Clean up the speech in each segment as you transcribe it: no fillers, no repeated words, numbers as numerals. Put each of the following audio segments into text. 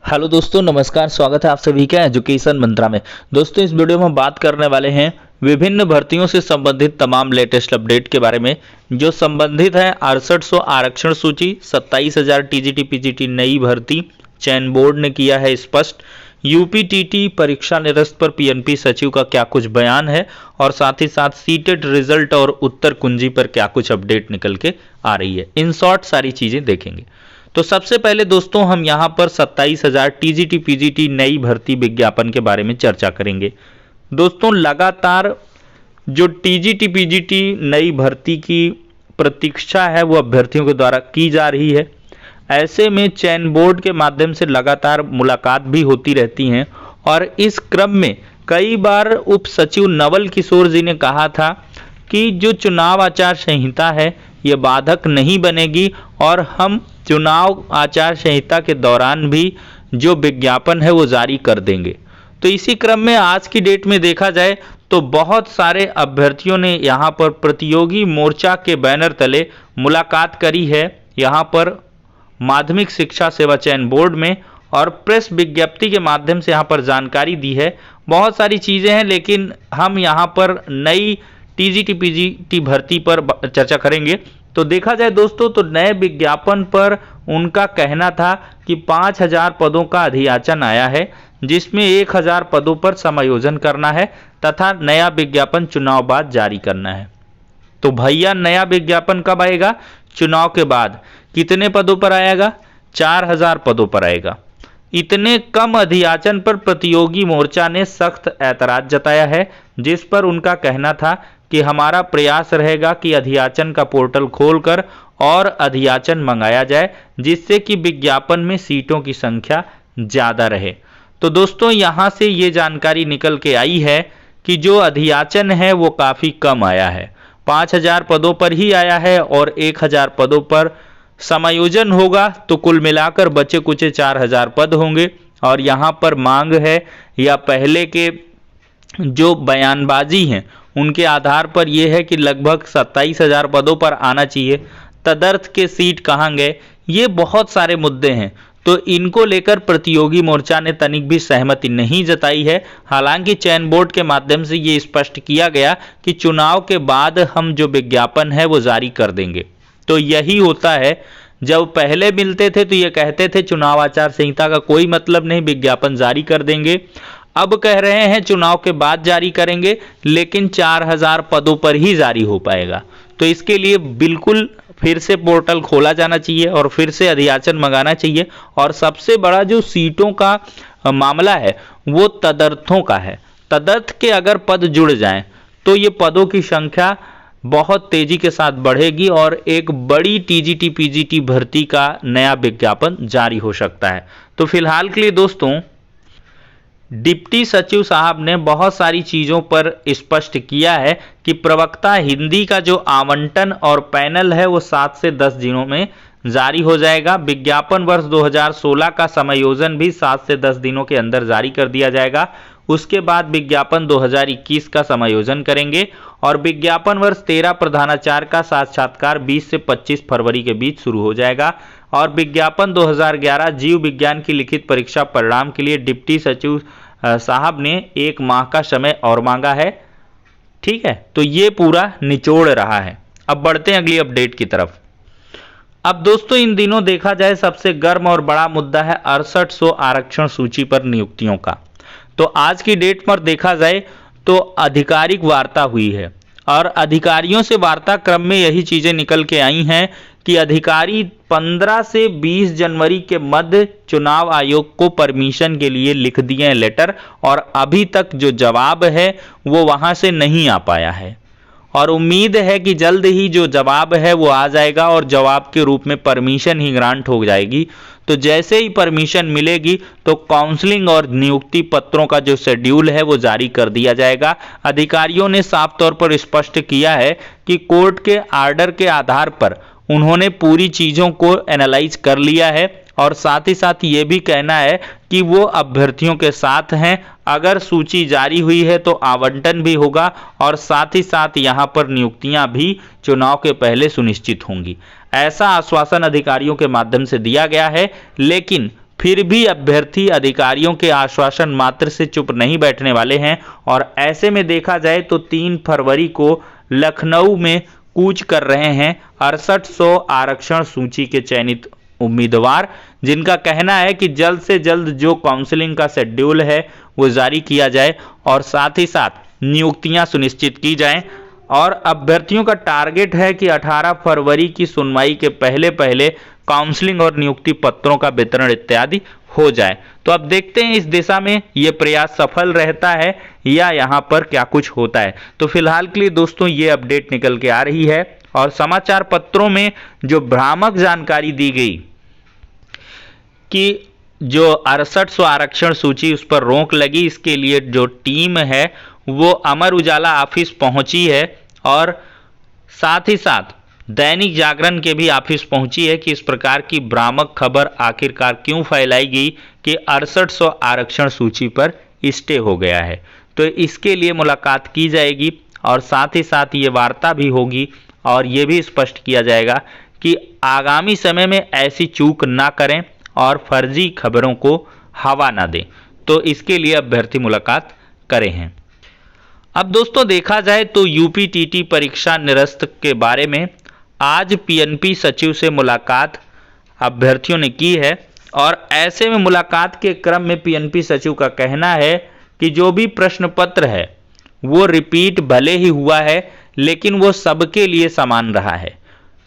Hello दोस्तों, नमस्कार। स्वागत है आप सभी का एजुकेशन मंत्रा में। दोस्तों, इस वीडियो में हम बात करने वाले हैं विभिन्न भर्तियों से संबंधित तमाम लेटेस्ट अपडेट के बारे में, जो संबंधित है 6800 आरक्षण सूची, 27,000 टीजीटी पीजीटी नई भर्ती। चयन बोर्ड ने किया है स्पष्ट। यूपीटीटी परीक्षा निरस्त पर पीएनपी सचिव का क्या कुछ बयान है, और साथ ही साथ सीटेट रिजल्ट और उत्तर कुंजी पर क्या कुछ अपडेट निकल के आ रही है। इन शॉर्ट सारी चीजें देखेंगे। तो सबसे पहले दोस्तों हम यहाँ पर 27,000 टीजीटी पीजीटी नई भर्ती विज्ञापन के बारे में चर्चा करेंगे। दोस्तों, लगातार जो टीजीटी पीजीटी नई भर्ती की प्रतीक्षा है वो अभ्यर्थियों के द्वारा की जा रही है। ऐसे में चयन बोर्ड के माध्यम से लगातार मुलाकात भी होती रहती हैं, और इस क्रम में कई बार उप सचिव नवल किशोर जी ने कहा था कि जो चुनाव आचार संहिता है ये बाधक नहीं बनेगी, और हम चुनाव आचार संहिता के दौरान भी जो विज्ञापन है वो जारी कर देंगे। तो इसी क्रम में आज की डेट में देखा जाए तो बहुत सारे अभ्यर्थियों ने यहाँ पर प्रतियोगी मोर्चा के बैनर तले मुलाकात करी है, यहाँ पर माध्यमिक शिक्षा सेवा चयन बोर्ड में, और प्रेस विज्ञप्ति के माध्यम से यहाँ पर जानकारी दी है। बहुत सारी चीज़ें हैं, लेकिन हम यहाँ पर नई टीजीटी पीजीटी भर्ती पर चर्चा करेंगे। तो देखा जाए दोस्तों, तो नए विज्ञापन पर उनका कहना था कि 5,000 पदों का अधियाचन आया है, जिसमें 1,000 पदों पर समायोजन करना है तथा नया विज्ञापन चुनाव बाद जारी करना है। तो भैया, नया विज्ञापन कब आएगा? चुनाव के बाद। कितने पदों पर आएगा? 4,000 पदों पर आएगा। इतने कम अधियाचन पर प्रतियोगी मोर्चा ने सख्त ऐतराज जताया है, जिस पर उनका कहना था कि हमारा प्रयास रहेगा कि अधियाचन का पोर्टल खोलकर और अधियाचन मंगाया जाए, जिससे कि विज्ञापन में सीटों की संख्या ज़्यादा रहे। तो दोस्तों, यहाँ से ये जानकारी निकल के आई है कि जो अधियाचन है वो काफ़ी कम आया है। 5,000 पदों पर ही आया है, और 1,000 पदों पर समायोजन होगा, तो कुल मिलाकर बचे कुचे 4,000 पद होंगे। और यहाँ पर मांग है, या पहले के जो बयानबाजी हैं उनके आधार पर यह है कि लगभग 27,000 पदों पर आना चाहिए। तदर्थ के सीट कहाँ गए, ये बहुत सारे मुद्दे हैं। तो इनको लेकर प्रतियोगी मोर्चा ने तनिक भी सहमति नहीं जताई है। हालांकि चयन बोर्ड के माध्यम से ये स्पष्ट किया गया कि चुनाव के बाद हम जो विज्ञापन है वो जारी कर देंगे। तो यही होता है, जब पहले मिलते थे तो ये कहते थे चुनाव आचार संहिता का कोई मतलब नहीं, विज्ञापन जारी कर देंगे। अब कह रहे हैं चुनाव के बाद जारी करेंगे, लेकिन 4,000 पदों पर ही जारी हो पाएगा। तो इसके लिए बिल्कुल फिर से पोर्टल खोला जाना चाहिए और फिर से अधियाचन मंगाना चाहिए। और सबसे बड़ा जो सीटों का मामला है वो तदर्थों का है। तदर्थ के अगर पद जुड़ जाएं तो ये पदों की संख्या बहुत तेजी के साथ बढ़ेगी, और एक बड़ी टीजीटी पीजीटी भर्ती का नया विज्ञापन जारी हो सकता है। तो फिलहाल के लिए दोस्तों, डिप्टी सचिव साहब ने बहुत सारी चीज़ों पर स्पष्ट किया है कि प्रवक्ता हिंदी का जो आवंटन और पैनल है वो 7 से 10 दिनों में जारी हो जाएगा। विज्ञापन वर्ष 2016 का समायोजन भी 7 से 10 दिनों के अंदर जारी कर दिया जाएगा। उसके बाद विज्ञापन 2021 का समायोजन करेंगे, और विज्ञापन वर्ष 13 प्रधानाचार्य का साक्षात्कार 20 से 25 फरवरी के बीच शुरू हो जाएगा। और विज्ञापन 2011 जीव विज्ञान की लिखित परीक्षा परिणाम के लिए डिप्टी सचिव साहब ने 1 माह का समय और मांगा है। ठीक है, तो ये पूरा निचोड़ रहा है। अब बढ़ते हैं अगली अपडेट की तरफ। अब दोस्तों, इन दिनों देखा जाए सबसे गर्म और बड़ा मुद्दा है 6800 आरक्षण सूची पर नियुक्तियों का। तो आज की डेट पर देखा जाए तो आधिकारिक वार्ता हुई है, और अधिकारियों से वार्ता क्रम में यही चीज़ें निकल के आई हैं कि अधिकारी 15 से 20 जनवरी के मध्य चुनाव आयोग को परमिशन के लिए लिख दिए हैं लेटर, और अभी तक जो जवाब है वो वहाँ से नहीं आ पाया है। और उम्मीद है कि जल्द ही जो जवाब है वो आ जाएगा, और जवाब के रूप में परमिशन ही ग्रांट हो जाएगी। तो जैसे ही परमिशन मिलेगी तो काउंसलिंग और नियुक्ति पत्रों का जो शेड्यूल है वो जारी कर दिया जाएगा। अधिकारियों ने साफ तौर पर स्पष्ट किया है कि कोर्ट के आर्डर के आधार पर उन्होंने पूरी चीज़ों को एनालाइज कर लिया है, और साथ ही साथ ये भी कहना है कि वो अभ्यर्थियों के साथ हैं। अगर सूची जारी हुई है तो आवंटन भी होगा, और साथ ही साथ यहाँ पर नियुक्तियाँ भी चुनाव के पहले सुनिश्चित होंगी। ऐसा आश्वासन अधिकारियों के माध्यम से दिया गया है। लेकिन फिर भी अभ्यर्थी अधिकारियों के आश्वासन मात्र से चुप नहीं बैठने वाले हैं और ऐसे में देखा जाए तो 3 फरवरी को लखनऊ में कूच कर रहे हैं 6800 आरक्षण सूची के चयनित उम्मीदवार, जिनका कहना है कि जल्द से जल्द जो काउंसलिंग का शेड्यूल है वो जारी किया जाए और साथ ही साथ नियुक्तियां सुनिश्चित की जाएं। और अभ्यर्थियों का टारगेट है कि 18 फरवरी की सुनवाई के पहले पहले काउंसलिंग और नियुक्ति पत्रों का वितरण इत्यादि हो जाए। तो अब देखते हैं इस दिशा में ये प्रयास सफल रहता है या यहाँ पर क्या कुछ होता है। तो फिलहाल के लिए दोस्तों ये अपडेट निकल के आ रही है और समाचार पत्रों में जो भ्रामक जानकारी दी गई कि जो 6800 आरक्षण सूची उस पर रोक लगी, इसके लिए जो टीम है वो अमर उजाला ऑफिस पहुंची है और साथ ही साथ दैनिक जागरण के भी ऑफिस पहुंची है कि इस प्रकार की भ्रामक खबर आखिरकार क्यों फैलाई गई कि 6800 आरक्षण सूची पर स्टे हो गया है। तो इसके लिए मुलाकात की जाएगी और साथ ही साथ ये वार्ता भी होगी और ये भी स्पष्ट किया जाएगा कि आगामी समय में ऐसी चूक ना करें और फर्जी खबरों को हवा ना दें। तो इसके लिए अभ्यर्थी मुलाकात करे हैं। अब दोस्तों देखा जाए तो यूपीटीटी परीक्षा निरस्त के बारे में आज पीएनपी सचिव से मुलाकात अभ्यर्थियों ने की है और ऐसे में मुलाकात के क्रम में पीएनपी सचिव का कहना है कि जो भी प्रश्न पत्र है वो रिपीट भले ही हुआ है लेकिन वो सबके लिए समान रहा है।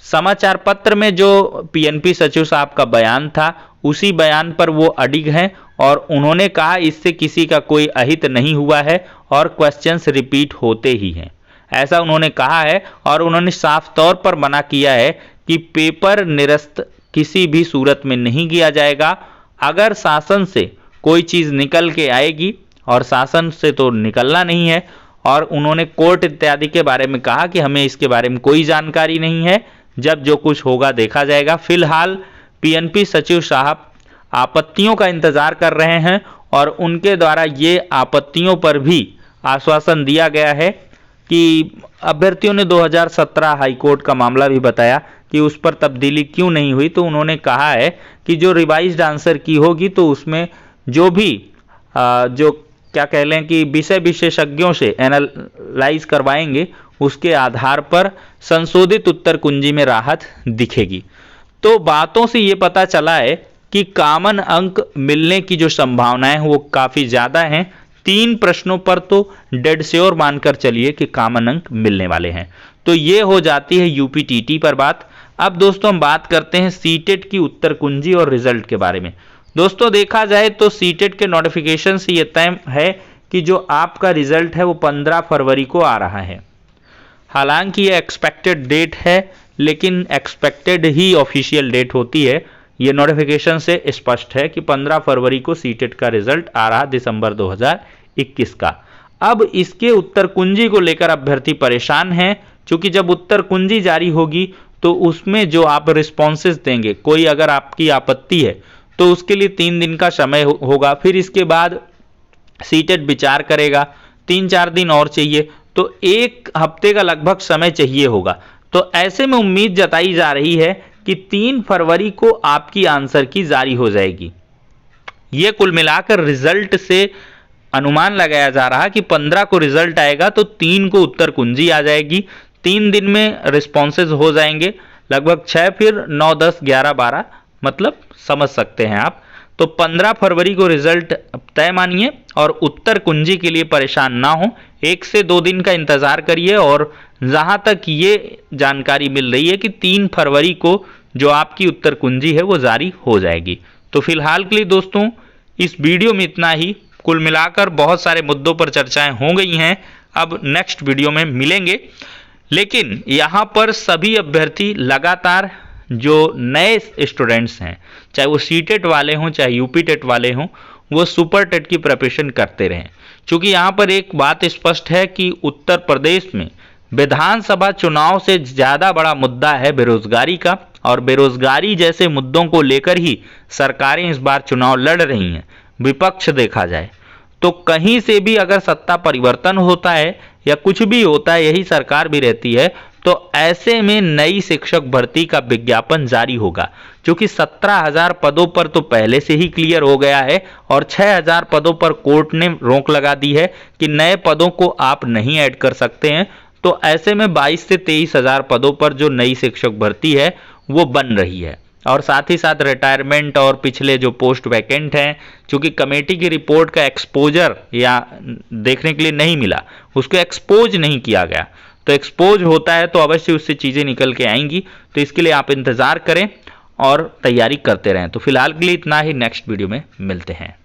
समाचार पत्र में जो पीएनपी सचिव साहब का बयान था उसी बयान पर वो अडिग हैं और उन्होंने कहा इससे किसी का कोई अहित नहीं हुआ है और क्वेश्चंस रिपीट होते ही हैं, ऐसा उन्होंने कहा है। और उन्होंने साफ तौर पर मना किया है कि पेपर निरस्त किसी भी सूरत में नहीं किया जाएगा। अगर शासन से कोई चीज़ निकल के आएगी और शासन से तो निकलना नहीं है, और उन्होंने कोर्ट इत्यादि के बारे में कहा कि हमें इसके बारे में कोई जानकारी नहीं है, जब जो कुछ होगा देखा जाएगा। फिलहाल पीएनपी सचिव साहब आपत्तियों का इंतजार कर रहे हैं और उनके द्वारा ये आपत्तियों पर भी आश्वासन दिया गया है कि अभ्यर्थियों ने 2017 हाईकोर्ट का मामला भी बताया कि उस पर तब्दीली क्यों नहीं हुई। तो उन्होंने कहा है कि जो रिवाइज्ड आंसर की होगी तो उसमें जो भी जो क्या कह लें कि विषय विशेषज्ञों से एनालाइज करवाएंगे उसके आधार पर संशोधित उत्तर कुंजी में राहत दिखेगी। तो बातों से ये पता चला है कि कॉमन अंक मिलने की जो संभावनाएं हैं वो काफ़ी ज़्यादा हैं। 3 प्रश्नों पर तो डेड श्योर मानकर चलिए कि कॉमन अंक मिलने वाले हैं। तो ये हो जाती है यूपीटीटी पर बात। अब दोस्तों हम बात करते हैं सीटेट की उत्तर कुंजी और रिजल्ट के बारे में। दोस्तों देखा जाए तो सीटेट के नोटिफिकेशन से ये तय है कि जो आपका रिजल्ट है वो 15 फरवरी को आ रहा है। हालांकि ये एक्सपेक्टेड डेट है लेकिन एक्सपेक्टेड ही ऑफिशियल डेट होती है। ये नोटिफिकेशन से स्पष्ट है कि 15 फरवरी को सीटेट का रिजल्ट आ रहा दिसंबर 2021 का। अब इसके उत्तर कुंजी को लेकर अभ्यर्थी परेशान हैं, क्योंकि जब उत्तर कुंजी जारी होगी तो उसमें जो आप रिस्पॉन्सेस देंगे, कोई अगर आपकी आपत्ति है तो उसके लिए 3 दिन का समय होगा, फिर इसके बाद सीटेट विचार करेगा, 3-4 दिन और चाहिए, तो 1 हफ्ते का लगभग समय चाहिए होगा। तो ऐसे में उम्मीद जताई जा रही है कि 3 फरवरी को आपकी आंसर की जारी हो जाएगी। ये कुल मिलाकर रिजल्ट से अनुमान लगाया जा रहा कि 15 को रिजल्ट आएगा तो 3 को उत्तर कुंजी आ जाएगी। 3 दिन में रिस्पॉन्सेज हो जाएंगे, लगभग 6, फिर 9, 10, 11, 12, मतलब समझ सकते हैं आप। तो 15 फरवरी को रिजल्ट तय मानिए और उत्तर कुंजी के लिए परेशान ना हो, 1 से 2 दिन का इंतज़ार करिए। और जहां तक ये जानकारी मिल रही है कि 3 फरवरी को जो आपकी उत्तर कुंजी है वो जारी हो जाएगी। तो फिलहाल के लिए दोस्तों इस वीडियो में इतना ही। कुल मिलाकर बहुत सारे मुद्दों पर चर्चाएं हो गई हैं, अब नेक्स्ट वीडियो में मिलेंगे। लेकिन यहाँ पर सभी अभ्यर्थी लगातार जो नए स्टूडेंट्स हैं, चाहे वो सीटेट वाले हों चाहे यूपीटेट वाले हों, वो सुपर टेट की प्रिपरेशन करते रहें। क्योंकि यहाँ पर एक बात स्पष्ट है कि उत्तर प्रदेश में विधानसभा चुनाव से ज़्यादा बड़ा मुद्दा है बेरोजगारी का, और बेरोजगारी जैसे मुद्दों को लेकर ही सरकारें इस बार चुनाव लड़ रही हैं। विपक्ष देखा जाए तो कहीं से भी अगर सत्ता परिवर्तन होता है या कुछ भी होता है, यही सरकार भी रहती है, तो ऐसे में नई शिक्षक भर्ती का विज्ञापन जारी होगा, क्योंकि 17,000 पदों पर तो पहले से ही क्लियर हो गया है और 6,000 पदों पर कोर्ट ने रोक लगा दी है कि नए पदों को आप नहीं ऐड कर सकते हैं। तो ऐसे में 22 से 23,000 पदों पर जो नई शिक्षक भर्ती है वो बन रही है। और साथ ही साथ रिटायरमेंट और पिछले जो पोस्ट वैकेंट हैं, चूंकि कमेटी की रिपोर्ट का एक्सपोजर या देखने के लिए नहीं मिला, उसको एक्सपोज नहीं किया गया, तो एक्सपोज होता है तो अवश्य उससे चीज़ें निकल के आएंगी। तो इसके लिए आप इंतज़ार करें और तैयारी करते रहें। तो फिलहाल के लिए इतना ही, नेक्स्ट वीडियो में मिलते हैं।